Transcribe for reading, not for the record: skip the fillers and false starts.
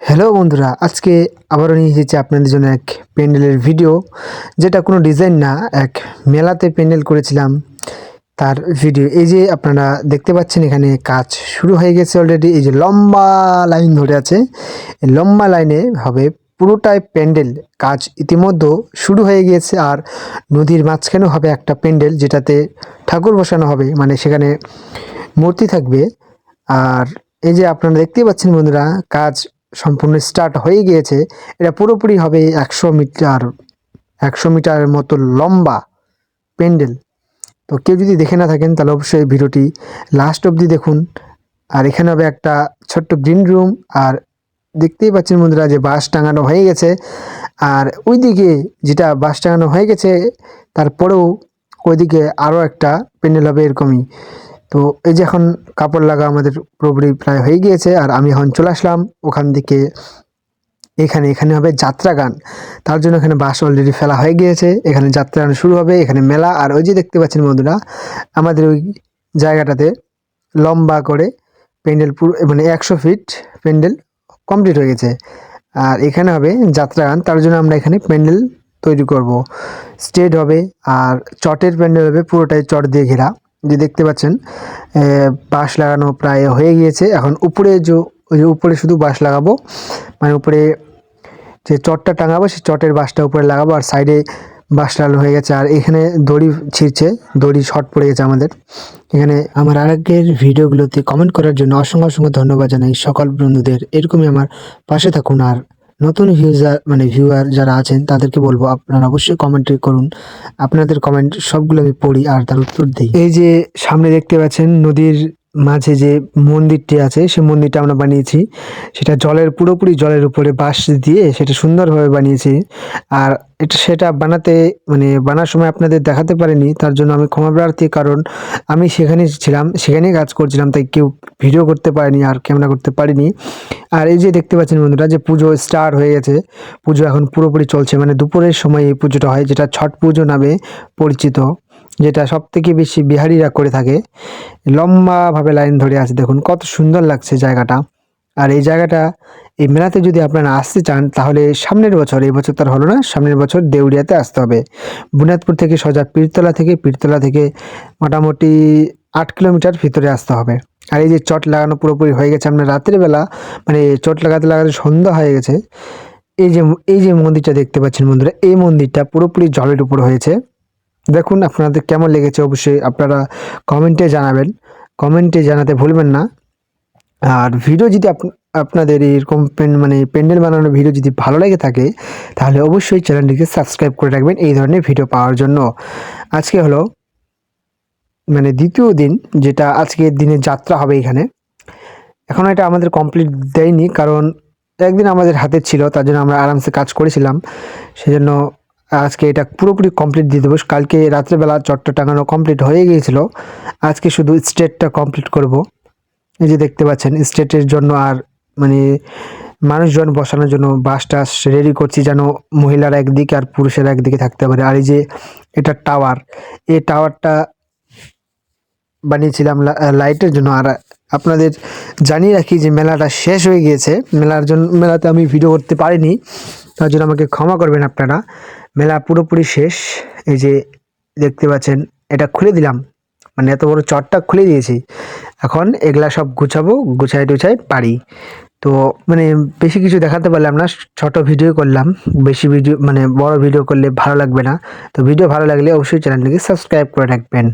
Hello বন্ধুরা, আজকে আবারও নিয়ে এসেছি আপনাদের জন্য এক প্যান্ডেলের ভিডিও, যেটা কোনো ডিজাইন না, এক মেলাতে প্যান্ডেল করেছিলাম তার ভিডিও। এই যে আপনারা দেখতে পাচ্ছেন এখানে কাজ শুরু হয়ে গেছে অলরেডি। এই যে লম্বা লাইন ধরে আছে, এই লম্বা লাইনে হবে পুরোটাই প্যান্ডেল। কাজ ইতিমধ্যে শুরু হয়ে গিয়েছে। আর নদীর মাঝখানেও হবে একটা প্যান্ডেল, যেটাতে ঠাকুর বসানো হবে, মানে সেখানে মূর্তি থাকবে। আর এই যে আপনারা দেখতেই পাচ্ছেন বন্ধুরা, কাজ সম্পূর্ণ স্টার্ট হয়ে গিয়েছে। এটা পুরোপুরি হবে 100 মিটারের মতো লম্বা প্যান্ডেল। তো কেউ যদি দেখে না থাকেন তাহলে অবশ্যই ভিডিওটি লাস্ট অবধি দেখুন। আর এখানে হবে একটা ছোট্ট গ্রিন রুম। আর দেখতেই পাচ্ছেন বন্ধুরা যে বাঁশ টাঙানো হয়ে গেছে। আর ওইদিকে যেটা বাঁশ টাঙানো হয়ে গেছে, তারপরেও ওইদিকে আরও একটা প্যান্ডেল হবে এরকমই। তো এই যে এখন কাপড় লাগা আমাদের পুরোপুরি প্রায় হয়ে গিয়েছে। আর আমি এখন চলে আসলাম ওখান থেকে এখানে হবে যাত্রা গান। তার জন্য এখানে বাঁশ অলরেডি ফেলা হয়ে গিয়েছে। এখানে যাত্রা গান শুরু হবে, এখানে মেলা। আর ওই যে দেখতে পাচ্ছেন বন্ধুরা, আমাদের ওই জায়গাটাতে লম্বা করে প্যান্ডেল পুরো, মানে 100 ফিট প্যান্ডেল কমপ্লিট হয়ে গেছে। আর এখানে হবে যাত্রা গান, তার জন্য আমরা এখানে প্যান্ডেল তৈরি করব। স্টেজ হবে আর চটের প্যান্ডেল হবে, পুরোটাই চট দিয়ে ঘেরা। যে দেখতে পাচ্ছেন বাঁশ লাগানো প্রায় হয়ে গিয়েছে। এখন উপরে ওই যে উপরে শুধু বাঁশ লাগাবো, মানে উপরে যে চটটা টাঙাবো সেই চটের বাঁশটা উপরে লাগাবো। আর সাইডে বাঁশ লাগানো হয়ে গেছে। আর এখানে দড়ি ছিঁড়ছে, দড়ি শর্ট পড়ে গেছে আমাদের এখানে। আমার আগের ভিডিওগুলোতে কমেন্ট করার জন্য অসংখ্য ধন্যবাদ জানাই সকল বন্ধুদের। এরকমই আমার পাশে থাকুন। আর নতুন ভিউয়ার যারা আছেন তাদেরকে বলবো আপনারা অবশ্যই কমেন্ট করুন। আপনাদের কমেন্ট সবগুলো আমি পড়ি আর তার উত্তর দিই। এই যে সামনে দেখতে পাচ্ছেন নদীর মাঝে যে মন্দিরটি আছে, সেই মন্দিরটা আমরা বানিয়েছি। সেটা পুরোপুরি জলের উপরে বাঁশ দিয়ে সেটা সুন্দরভাবে বানিয়েছি। আর সেটা বানার সময় আপনাদের দেখাতে পারিনি, তার জন্য আমি ক্ষমা প্রার্থী। কারণ আমি সেখানেই ছিলাম, সেখানেই কাজ করছিলাম, তাই কেউ ভিডিও করতে পারিনি আর ক্যামেরা করতে পারিনি। আর এই যে দেখতে পাচ্ছেন বন্ধুরা যে পুজো স্টার্ট হয়ে গেছে। পুজো এখন পুরোপুরি চলছে, মানে দুপুরের সময় এই পুজোটা হয়, যেটা ছট পুজো নামে পরিচিত, যেটা সব থেকে বেশি বিহারিরা করে থাকে। লম্বাভাবে লাইন ধরে আছে, দেখুন কত সুন্দর লাগছে জায়গাটা। আর এই জায়গাটা, এই মেলাতে যদি আপনারা আসতে চান তাহলে সামনের বছর, এই বছর তার হলো না, সামনের বছর দেউড়িয়াতে আসতে হবে। বুনিয়াদপুর থেকে সোজা পীরতলা থেকে মোটামুটি 8 কিলোমিটার ভিতরে আসতে হবে। আর এই যে চট লাগানো পুরোপুরি হয়ে গেছে। আমরা রাতের বেলা, মানে চট লাগাতে সন্ধ্যা হয়ে গেছে। এই যে মন্দিরটা দেখতে পাচ্ছেন বন্ধুরা, এই মন্দিরটা পুরোপুরি জলের উপর হয়েছে। দেখুন আপনাদের কেমন লেগেছে অবশ্যই আপনারা কমেন্টে জানাবেন, কমেন্টে জানাতে ভুলবেন না। আর ভিডিও যদি আপনাদের এরকম প্যান্ডেল বানানোর ভিডিও যদি ভালো লেগে থাকে তাহলে অবশ্যই চ্যানেলটিকে সাবস্ক্রাইব করে রাখবেন এই ধরনের ভিডিও পাওয়ার জন্য। আজকে হলো দ্বিতীয় দিন, যেটা আজকের দিনে যাত্রা হবে এখানে। এখন এটা আমাদের কমপ্লিট দেয়নি, কারণ একদিন আমাদের হাতে ছিল, তার জন্য আমরা আরামসে কাজ করেছিলাম। সেজন্য আজকে এটা পুরোপুরি কমপ্লিট দিয়ে দেবো। কালকে রাত্রেবেলা চটটা টাঙানো কমপ্লিট হয়ে গিয়েছিল, আজকে শুধু স্টেজটা কমপ্লিট করব। এই যে দেখতে পাচ্ছেন স্টেজের জন্য আর মানুষজন বসানোর জন্য বাস টাস রেডি করছি, যেন মহিলারা একদিকে আর পুরুষেরা একদিকে থাকতে পারে। আর এই যে এটা টাওয়ার, এই টাওয়ারটা বানিয়েছিলাম লাইটের জন্য। আর আপনাদের জানিয়ে রাখি যে মেলাটা শেষ হয়ে গিয়েছে। মেলাতে আমি ভিডিও করতে পারিনি, তার জন্য আমাকে ক্ষমা করবেন আপনারা। মেলা পুরোপুরি শেষ। এই যে দেখতে পাচ্ছেন এটা খুলে দিলাম, মানে এত বড় চটটা খুলে দিয়েছি। এখন এগুলা সব গুছাবো, গুছাই পারি। তো বেশি কিছু দেখাতে পারলাম না, ছোট ভিডিও করলাম। বেশি ভিডিও বড় ভিডিও করলে ভালো লাগবে না। তো ভিডিও ভালো লাগলে অবশ্যই চ্যানেলটিকে সাবস্ক্রাইব করে রাখবেন।